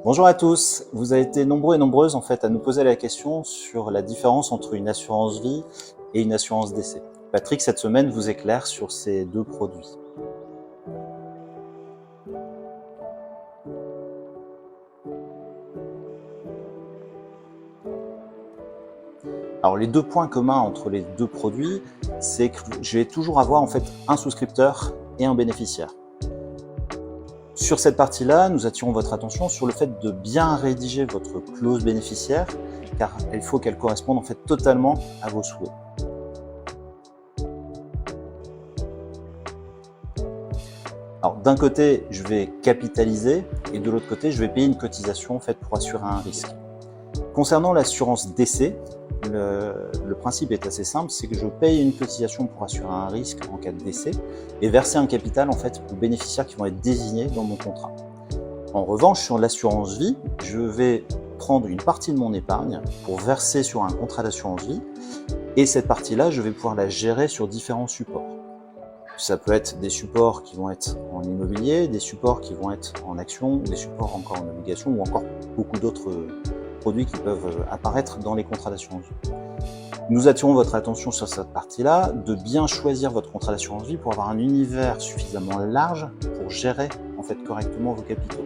Bonjour à tous, vous avez été nombreux et nombreuses en fait à nous poser la question sur la différence entre une assurance vie et une assurance décès. Patrick, cette semaine, vous éclaire sur ces deux produits. Alors les deux points communs entre les deux produits, c'est que je vais toujours avoir en fait un souscripteur et un bénéficiaire. Sur cette partie-là, nous attirons votre attention sur le fait de bien rédiger votre clause bénéficiaire, car il faut qu'elle corresponde en fait totalement à vos souhaits. Alors d'un côté, je vais capitaliser et de l'autre côté, je vais payer une cotisation en fait pour assurer un risque. Concernant l'assurance décès, le principe est assez simple, c'est que je paye une cotisation pour assurer un risque en cas de décès et verser un capital en fait aux bénéficiaires qui vont être désignés dans mon contrat. En revanche, sur l'assurance vie, je vais prendre une partie de mon épargne pour verser sur un contrat d'assurance vie et cette partie-là, je vais pouvoir la gérer sur différents supports. Ça peut être des supports qui vont être en immobilier, des supports qui vont être en actions, des supports encore en obligation ou encore beaucoup d'autres produits qui peuvent apparaître dans les contrats d'assurance vie. Nous attirons votre attention sur cette partie-là, de bien choisir votre contrat d'assurance vie pour avoir un univers suffisamment large pour gérer en fait correctement vos capitaux.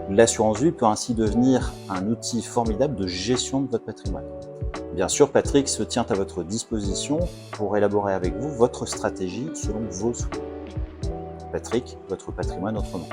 L'assurance vie peut ainsi devenir un outil formidable de gestion de votre patrimoine. Bien sûr, Patrick se tient à votre disposition pour élaborer avec vous votre stratégie selon vos souhaits. Patrick, votre patrimoine autrement.